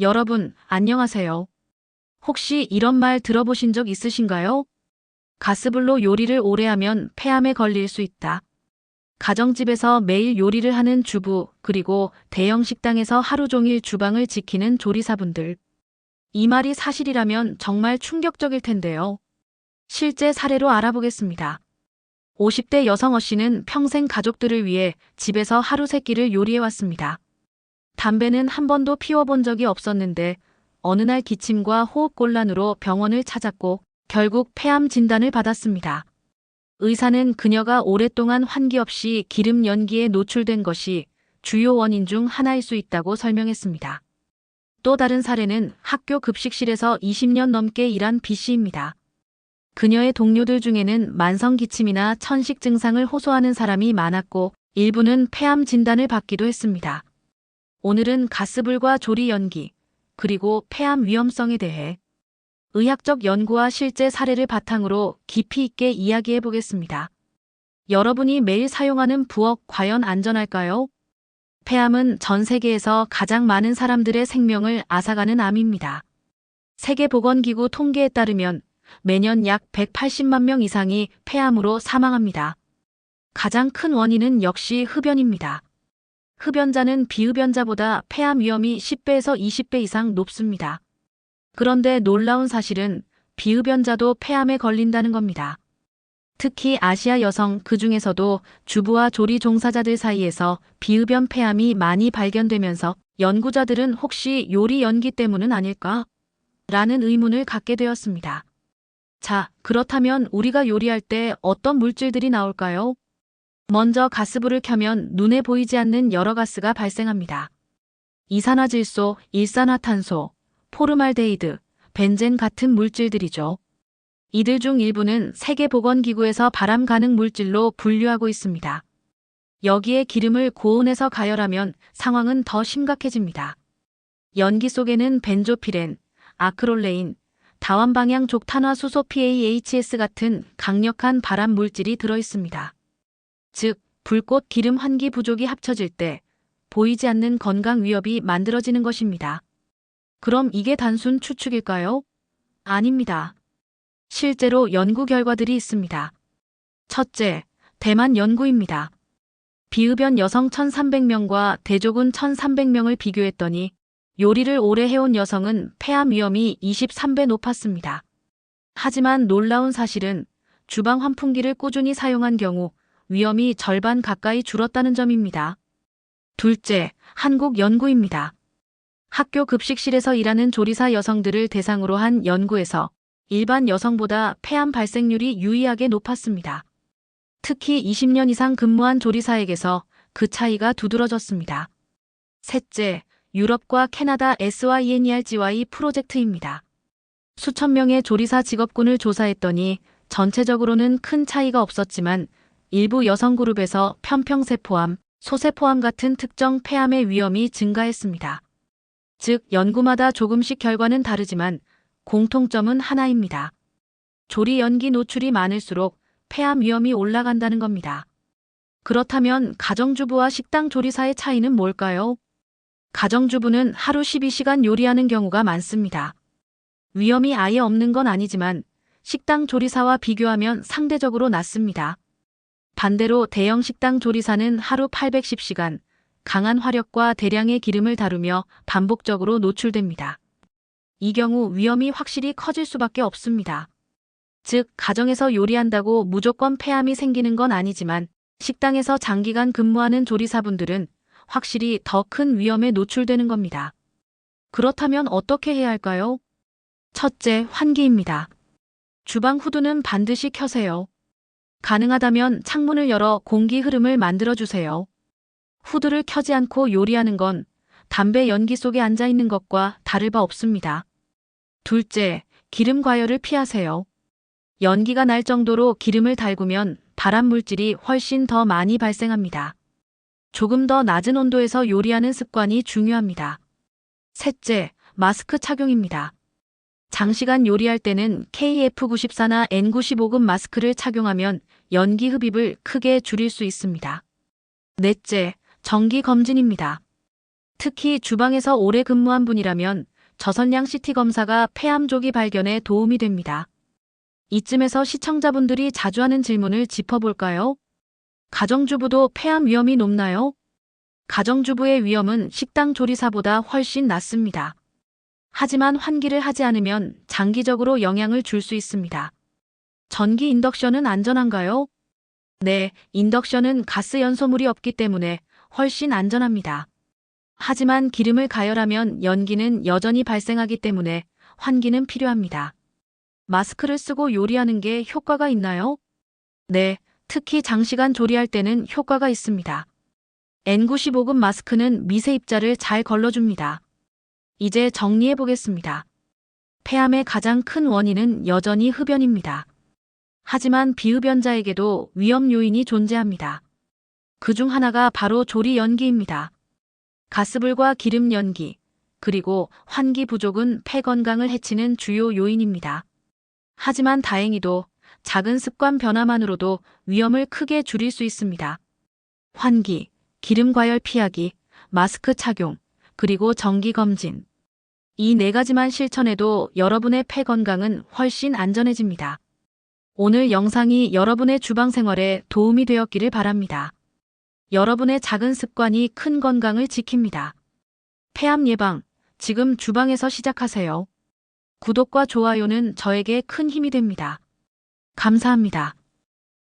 여러분, 안녕하세요. 혹시 이런 말 들어보신 적 있으신가요? 가스불로 요리를 오래 하면 폐암에 걸릴 수 있다. 가정집에서 매일 요리를 하는 주부, 그리고 대형 식당에서 하루 종일 주방을 지키는 조리사분들. 이 말이 사실이라면 정말 충격적일 텐데요. 실제 사례로 알아보겠습니다. 50대 여성 어 씨는 평생 가족들을 위해 집에서 하루 세 끼를 요리해왔습니다. 담배는 한 번도 피워본 적이 없었는데 어느 날 기침과 호흡곤란으로 병원을 찾았고 결국 폐암 진단을 받았습니다. 의사는 그녀가 오랫동안 환기 없이 기름 연기에 노출된 것이 주요 원인 중 하나일 수 있다고 설명했습니다. 또 다른 사례는 학교 급식실에서 20년 넘게 일한 B 씨입니다. 그녀의 동료들 중에는 만성 기침이나 천식 증상을 호소하는 사람이 많았고 일부는 폐암 진단을 받기도 했습니다. 오늘은 가스불과 조리 연기, 그리고 폐암 위험성에 대해 의학적 연구와 실제 사례를 바탕으로 깊이 있게 이야기해 보겠습니다. 여러분이 매일 사용하는 부엌 과연 안전할까요? 폐암은 전 세계에서 가장 많은 사람들의 생명을 앗아가는 암입니다. 세계보건기구 통계에 따르면 매년 약 180만 명 이상이 폐암으로 사망합니다. 가장 큰 원인은 역시 흡연입니다. 흡연자는 비흡연자보다 폐암 위험이 10배에서 20배 이상 높습니다. 그런데 놀라운 사실은 비흡연자도 폐암에 걸린다는 겁니다. 특히 아시아 여성 그중에서도 주부와 조리 종사자들 사이에서 비흡연 폐암이 많이 발견되면서 연구자들은 혹시 요리 연기 때문은 아닐까? 라는 의문을 갖게 되었습니다. 자, 그렇다면 우리가 요리할 때 어떤 물질들이 나올까요? 먼저 가스불을 켜면 눈에 보이지 않는 여러 가스가 발생합니다. 이산화질소, 일산화탄소, 포르말데히드, 벤젠 같은 물질들이죠. 이들 중 일부는 세계보건기구에서 발암 가능 물질로 분류하고 있습니다. 여기에 기름을 고온에서 가열하면 상황은 더 심각해집니다. 연기 속에는 벤조피렌, 아크롤레인, 다원방향 족탄화수소 PAHS 같은 강력한 발암 물질이 들어있습니다. 즉, 불꽃 기름 환기 부족이 합쳐질 때 보이지 않는 건강 위협이 만들어지는 것입니다. 그럼 이게 단순 추측일까요? 아닙니다. 실제로 연구 결과들이 있습니다. 첫째, 대만 연구입니다. 비흡연 여성 1,300명과 대조군 1,300명을 비교했더니 요리를 오래 해온 여성은 폐암 위험이 23배 높았습니다. 하지만 놀라운 사실은 주방 환풍기를 꾸준히 사용한 경우 위험이 절반 가까이 줄었다는 점입니다. 둘째, 한국 연구입니다. 학교 급식실에서 일하는 조리사 여성들을 대상으로 한 연구에서 일반 여성보다 폐암 발생률이 유의하게 높았습니다. 특히 20년 이상 근무한 조리사에게서 그 차이가 두드러졌습니다. 셋째, 유럽과 캐나다 SYNERGY 프로젝트입니다. 수천 명의 조리사 직업군을 조사했더니 전체적으로는 큰 차이가 없었지만 일부 여성 그룹에서 편평세포암, 소세포암 같은 특정 폐암의 위험이 증가했습니다. 즉, 연구마다 조금씩 결과는 다르지만 공통점은 하나입니다. 조리 연기 노출이 많을수록 폐암 위험이 올라간다는 겁니다. 그렇다면 가정주부와 식당 조리사의 차이는 뭘까요? 가정주부는 하루 12시간 요리하는 경우가 많습니다. 위험이 아예 없는 건 아니지만 식당 조리사와 비교하면 상대적으로 낮습니다. 반대로 대형 식당 조리사는 하루 810시간, 강한 화력과 대량의 기름을 다루며 반복적으로 노출됩니다. 이 경우 위험이 확실히 커질 수밖에 없습니다. 즉, 가정에서 요리한다고 무조건 폐암이 생기는 건 아니지만 식당에서 장기간 근무하는 조리사분들은 확실히 더 큰 위험에 노출되는 겁니다. 그렇다면 어떻게 해야 할까요? 첫째, 환기입니다. 주방 후드는 반드시 켜세요. 가능하다면 창문을 열어 공기 흐름을 만들어주세요. 후드를 켜지 않고 요리하는 건 담배 연기 속에 앉아 있는 것과 다를 바 없습니다. 둘째, 기름 과열을 피하세요. 연기가 날 정도로 기름을 달구면 발암 물질이 훨씬 더 많이 발생합니다. 조금 더 낮은 온도에서 요리하는 습관이 중요합니다. 셋째, 마스크 착용입니다. 장시간 요리할 때는 KF94나 N95급 마스크를 착용하면 연기 흡입을 크게 줄일 수 있습니다. 넷째, 정기 검진입니다. 특히 주방에서 오래 근무한 분이라면 저선량 CT 검사가 폐암 조기 발견에 도움이 됩니다. 이쯤에서 시청자분들이 자주 하는 질문을 짚어볼까요? 가정주부도 폐암 위험이 높나요? 가정주부의 위험은 식당 조리사보다 훨씬 낮습니다. 하지만 환기를 하지 않으면 장기적으로 영향을 줄 수 있습니다. 전기 인덕션은 안전한가요? 네, 인덕션은 가스 연소물이 없기 때문에 훨씬 안전합니다. 하지만 기름을 가열하면 연기는 여전히 발생하기 때문에 환기는 필요합니다. 마스크를 쓰고 요리하는 게 효과가 있나요? 네, 특히 장시간 조리할 때는 효과가 있습니다. N95급 마스크는 미세 입자를 잘 걸러줍니다. 이제 정리해 보겠습니다. 폐암의 가장 큰 원인은 여전히 흡연입니다. 하지만 비흡연자에게도 위험 요인이 존재합니다. 그중 하나가 바로 조리 연기입니다. 가스불과 기름 연기, 그리고 환기 부족은 폐 건강을 해치는 주요 요인입니다. 하지만 다행히도 작은 습관 변화만으로도 위험을 크게 줄일 수 있습니다. 환기, 기름 과열 피하기, 마스크 착용, 그리고 정기 검진. 이 네 가지만 실천해도 여러분의 폐 건강은 훨씬 안전해집니다. 오늘 영상이 여러분의 주방 생활에 도움이 되었기를 바랍니다. 여러분의 작은 습관이 큰 건강을 지킵니다. 폐암 예방, 지금 주방에서 시작하세요. 구독과 좋아요는 저에게 큰 힘이 됩니다. 감사합니다.